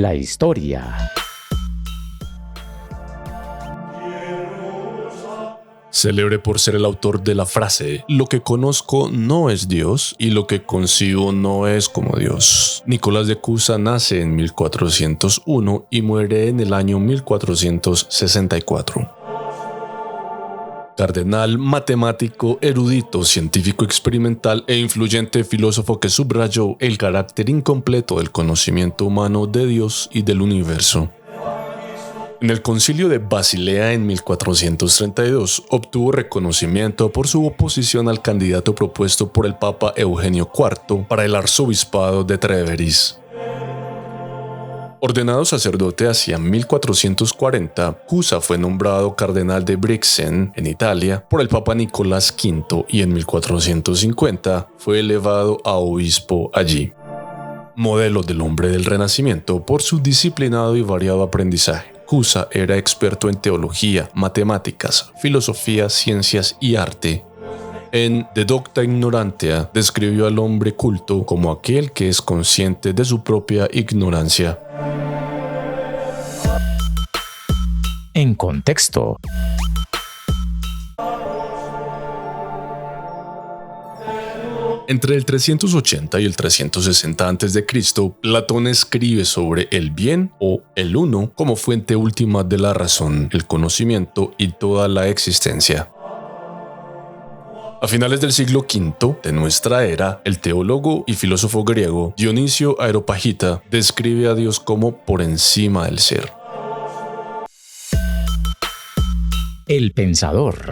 la historia. Célebre por ser el autor de la frase "Lo que conozco no es Dios y lo que concibo no es como Dios". Nicolás de Cusa nace en 1401 y muere en el año 1464. Cardenal, matemático, erudito, científico experimental e influyente filósofo que subrayó el carácter incompleto del conocimiento humano de Dios y del universo. En el Concilio de Basilea en 1432 obtuvo reconocimiento por su oposición al candidato propuesto por el Papa Eugenio IV para el arzobispado de Trèveris. Ordenado sacerdote hacia 1440, Cusa fue nombrado cardenal de Brixen, en Italia, por el Papa Nicolás V y en 1450 fue elevado a obispo allí. Modelo del hombre del Renacimiento por su disciplinado y variado aprendizaje, Cusa era experto en teología, matemáticas, filosofía, ciencias y arte. En De Docta Ignorantia describió al hombre culto como aquel que es consciente de su propia ignorancia. En contexto. Entre el 380 y el 360 a.C., Platón escribe sobre el bien o el uno como fuente última de la razón, el conocimiento y toda la existencia. A finales del siglo V de nuestra era, el teólogo y filósofo griego Dionisio Areopagita describe a Dios como por encima del ser. El pensador.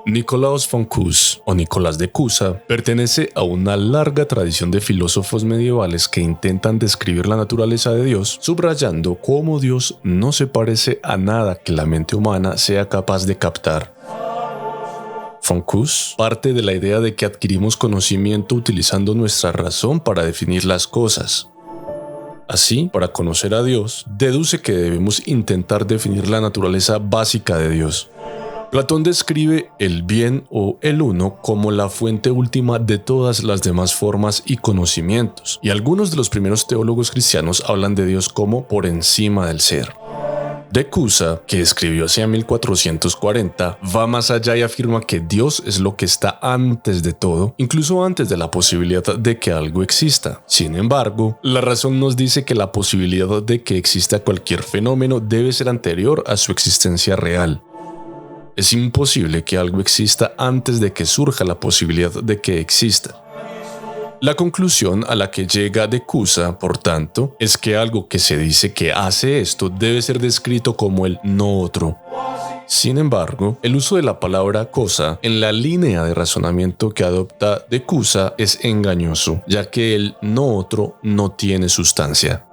Nicolaus von Kues, o Nicolás de Cusa, pertenece a una larga tradición de filósofos medievales que intentan describir la naturaleza de Dios, subrayando cómo Dios no se parece a nada que la mente humana sea capaz de captar. Von Kues parte de la idea de que adquirimos conocimiento utilizando nuestra razón para definir las cosas. Así, para conocer a Dios, deduce que debemos intentar definir la naturaleza básica de Dios. Platón describe el bien o el uno como la fuente última de todas las demás formas y conocimientos, y algunos de los primeros teólogos cristianos hablan de Dios como por encima del ser. De Cusa, que escribió hacia 1440, va más allá y afirma que Dios es lo que está antes de todo, incluso antes de la posibilidad de que algo exista. Sin embargo, la razón nos dice que la posibilidad de que exista cualquier fenómeno debe ser anterior a su existencia real. Es imposible que algo exista antes de que surja la posibilidad de que exista. La conclusión a la que llega de Cusa, por tanto, es que algo que se dice que hace esto debe ser descrito como el no otro. Sin embargo, el uso de la palabra cosa en la línea de razonamiento que adopta de Cusa es engañoso, ya que el no otro no tiene sustancia.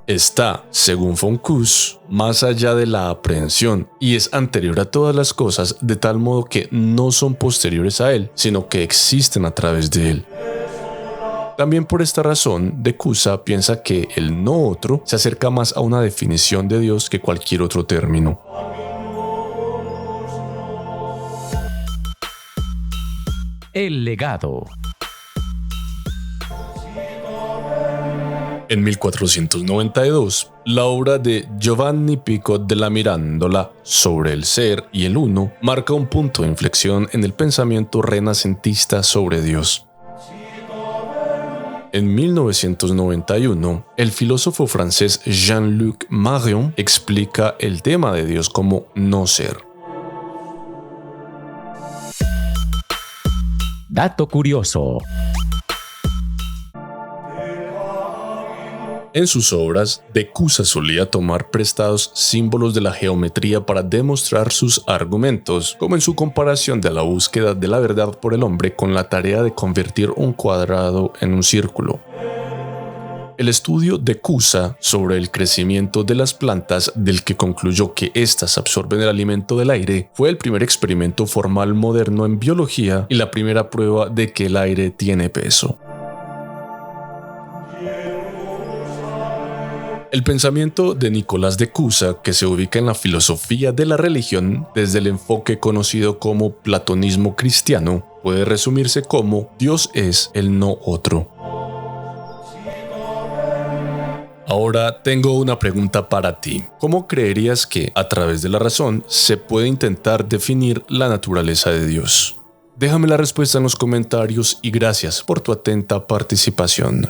Está, según von Kues, más allá de la aprehensión y es anterior a todas las cosas de tal modo que no son posteriores a él, sino que existen a través de él. También por esta razón, de Cusa piensa que el no otro se acerca más a una definición de Dios que cualquier otro término. El legado. En 1492, la obra de Giovanni Pico della Mirandola sobre el ser y el uno marca un punto de inflexión en el pensamiento renacentista sobre Dios. En 1991, el filósofo francés Jean-Luc Marion explica el tema de Dios como no ser. Dato curioso. En sus obras, de Cusa solía tomar prestados símbolos de la geometría para demostrar sus argumentos, como en su comparación de la búsqueda de la verdad por el hombre con la tarea de convertir un cuadrado en un círculo. El estudio de Cusa sobre el crecimiento de las plantas, del que concluyó que éstas absorben el alimento del aire, fue el primer experimento formal moderno en biología y la primera prueba de que el aire tiene peso. El pensamiento de Nicolás de Cusa, que se ubica en la filosofía de la religión desde el enfoque conocido como platonismo cristiano, puede resumirse como Dios es el no otro. Ahora tengo una pregunta para ti. ¿Cómo creerías que, a través de la razón, se puede intentar definir la naturaleza de Dios? Déjame la respuesta en los comentarios y gracias por tu atenta participación.